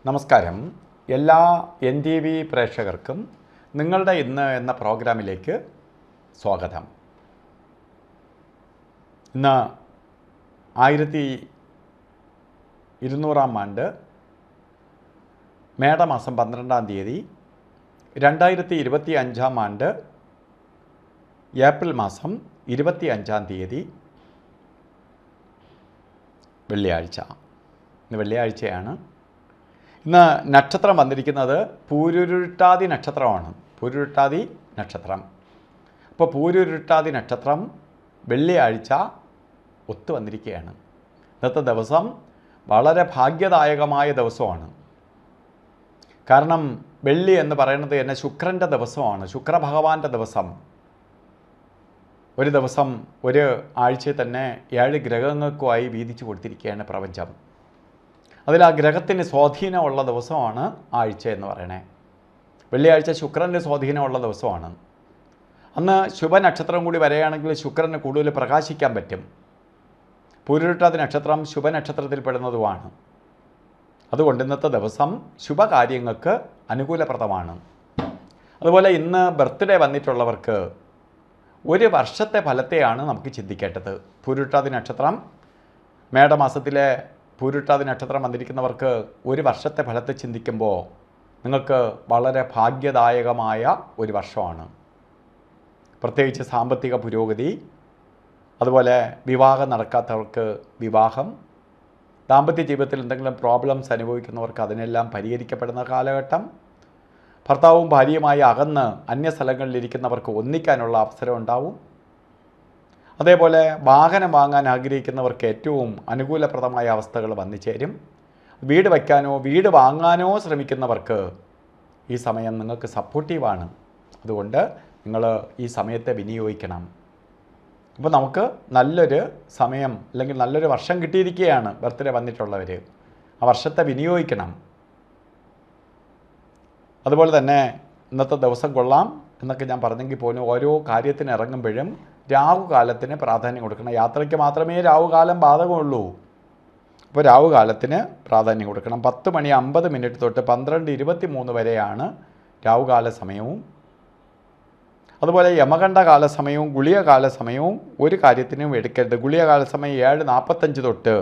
നമസ്കാരം. എല്ലാ NTV പ്രേക്ഷകർക്കും നിങ്ങളുടെ ഇന്ന് എന്ന പ്രോഗ്രാമിലേക്ക് സ്വാഗതം. ഇന്ന് 1200 ആണ്ട് മേടമാസം 12-ാം തീയതി, 2025 ആണ്ട് ഏപ്രിൽ മാസം 25-ാം തീയതി വെള്ളിയാഴ്ച. ഇന്ന് വെള്ളിയാഴ്ചയാണ്. ഇന്ന് നക്ഷത്രം വന്നിരിക്കുന്നത് പൂരുരുട്ടാതി നക്ഷത്രമാണ്. പൂരുരുട്ടാതി നക്ഷത്രം. അപ്പോൾ പൂരുരുട്ടാതി നക്ഷത്രം വെള്ളിയാഴ്ച ഒത്തു വന്നിരിക്കുകയാണ്. ഇന്നത്തെ ദിവസം വളരെ ഭാഗ്യദായകമായ ദിവസമാണ്. കാരണം വെള്ളി എന്ന് പറയുന്നത് തന്നെ ശുക്രൻ്റെ ദിവസമാണ്. ശുക്രഭഗവാന്റെ ദിവസം. ഒരു ദിവസം ഒരു ആഴ്ചയിൽ തന്നെ 7 ഗ്രഹങ്ങൾക്കുമായി വീതിച്ചു കൊടുത്തിരിക്കുകയാണ് പ്രപഞ്ചം. അതിൽ ആ ഗ്രഹത്തിന് സ്വാധീനമുള്ള ദിവസമാണ് ആഴ്ച എന്ന് പറയണേ. വെള്ളിയാഴ്ച ശുക്രൻ്റെ സ്വാധീനമുള്ള ദിവസമാണ്. അന്ന് ശുഭനക്ഷത്രം കൂടി വരികയാണെങ്കിൽ ശുക്രന് കൂടുതൽ പ്രകാശിക്കാൻ പറ്റും. പൂരുരുട്ടാതി നക്ഷത്രം ശുഭനക്ഷത്രത്തിൽപ്പെടുന്നതുമാണ്. അതുകൊണ്ട് ഇന്നത്തെ ദിവസം ശുഭകാര്യങ്ങൾക്ക് അനുകൂലപ്രദമാണ്. അതുപോലെ ഇന്ന് ബർത്ത്ഡേ വന്നിട്ടുള്ളവർക്ക് ഒരു വർഷത്തെ ഫലത്തെയാണ് നമുക്ക് ചിന്തിക്കേണ്ടത്. പൂരുരുട്ടാതി നക്ഷത്രം, മേടമാസത്തിലെ പൂരുരുട്ടാതി നക്ഷത്രം വന്നിരിക്കുന്നവർക്ക് ഒരു വർഷത്തെ ഫലത്തെ ചിന്തിക്കുമ്പോൾ നിങ്ങൾക്ക് വളരെ ഭാഗ്യദായകമായ ഒരു വർഷമാണ്. പ്രത്യേകിച്ച് സാമ്പത്തിക പുരോഗതി, അതുപോലെ വിവാഹം നടക്കാത്തവർക്ക് വിവാഹം, ദാമ്പത്യ ജീവിതത്തിൽ എന്തെങ്കിലും പ്രോബ്ലംസ് അനുഭവിക്കുന്നവർക്ക് അതിനെല്ലാം പരിഹരിക്കപ്പെടുന്ന കാലഘട്ടം, ഭർത്താവും ഭാര്യയുമായി അകന്ന് അന്യ സ്ഥലങ്ങളിലിരിക്കുന്നവർക്ക് ഒന്നിക്കാനുള്ള അവസരം ഉണ്ടാവും. അതേപോലെ വാഹനം വാങ്ങാൻ ആഗ്രഹിക്കുന്നവർക്ക് ഏറ്റവും അനുകൂലപ്രദമായ അവസ്ഥകൾ വന്നു ചേരും. വീട് വയ്ക്കാനോ വീട് വാങ്ങാനോ ശ്രമിക്കുന്നവർക്ക് ഈ സമയം നിങ്ങൾക്ക് സപ്പോർട്ടീവാണ്. അതുകൊണ്ട് നിങ്ങൾ ഈ സമയത്തെ വിനിയോഗിക്കണം. അപ്പോൾ നമുക്ക് നല്ലൊരു സമയം അല്ലെങ്കിൽ നല്ലൊരു വർഷം കിട്ടിയിരിക്കുകയാണ് ബർത്ത്ഡേ വന്നിട്ടുള്ളവർ. ആ വർഷത്തെ വിനിയോഗിക്കണം. അതുപോലെ തന്നെ ഇന്നത്തെ ദിവസം കൊള്ളാം എന്നൊക്കെ ഞാൻ പറഞ്ഞെങ്കിൽ പോലും ഓരോ കാര്യത്തിന് ഇറങ്ങുമ്പോഴും രാഹുകാലത്തിന് പ്രാധാന്യം കൊടുക്കണം. യാത്രയ്ക്ക് മാത്രമേ രാഹുകാലം ബാധകമുള്ളൂ. അപ്പോൾ രാഹുകാലത്തിന് പ്രാധാന്യം കൊടുക്കണം. 10:50 തൊട്ട് 12:23 വരെയാണ് രാഹുകാല സമയവും. അതുപോലെ യമകണ്ഠകാല സമയവും ഗുളികകാല സമയവും ഒരു കാര്യത്തിനും എടുക്കരുത്. ഗുളികകാല സമയം 7:45 തൊട്ട്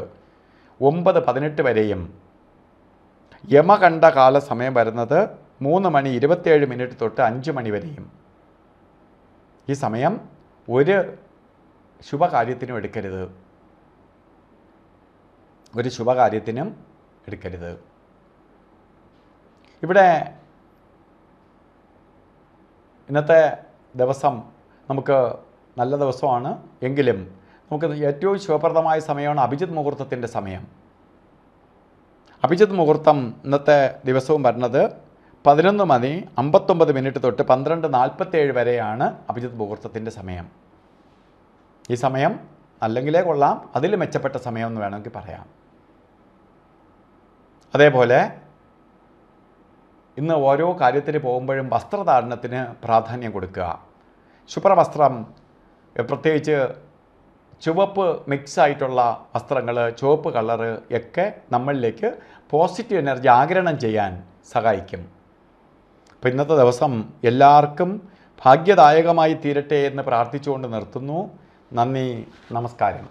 9:18 വരെയും, യമകണ്ഠകാല സമയം വരുന്നത് 3:27 തൊട്ട് 5 മണി വരെയും. ഈ സമയം ഒരു ശുഭകാര്യത്തിനും എടുക്കരുത്. ഒരു ശുഭകാര്യത്തിനും എടുക്കരുത്. ഇവിടെ ഇന്നത്തെ ദിവസം നമുക്ക് നല്ല ദിവസമാണ്. എങ്കിലും നമുക്ക് ഏറ്റവും ശുഭപ്രദമായ സമയമാണ് അഭിജിത്ത് മുഹൂർത്തത്തിൻ്റെ സമയം. അഭിജിത്ത് മുഹൂർത്തം ഇന്നത്തെ ദിവസവും വരുന്നത് 11:59 തൊട്ട് 12:47 വരെയാണ് അഭിജിത്ത് മുഹൂർത്തത്തിൻ്റെ സമയം. ഈ സമയം അല്ലെങ്കിലേ കൊള്ളാം, അതിൽ മെച്ചപ്പെട്ട സമയം എന്ന് വേണമെങ്കിൽ പറയാം. അതേപോലെ ഇന്ന് ഓരോ കാര്യത്തിന് പോകുമ്പോഴും വസ്ത്രധാരണത്തിന് പ്രാധാന്യം കൊടുക്കുക. ശുഭ്രവസ്ത്രം, പ്രത്യേകിച്ച് ചുവപ്പ് മിക്സ് ആയിട്ടുള്ള വസ്ത്രങ്ങൾ, ചുവപ്പ് കളറ് ഒക്കെ നമ്മളിലേക്ക് പോസിറ്റീവ് എനർജി ആഗിരണം ചെയ്യാൻ സഹായിക്കും. അപ്പോൾ ഇന്നത്തെ ദിവസം എല്ലാവർക്കും ഭാഗ്യദായകമായി തീരട്ടെ എന്ന് പ്രാർത്ഥിച്ചുകൊണ്ട് നിർത്തുന്നു. നന്ദി, നമസ്കാരം.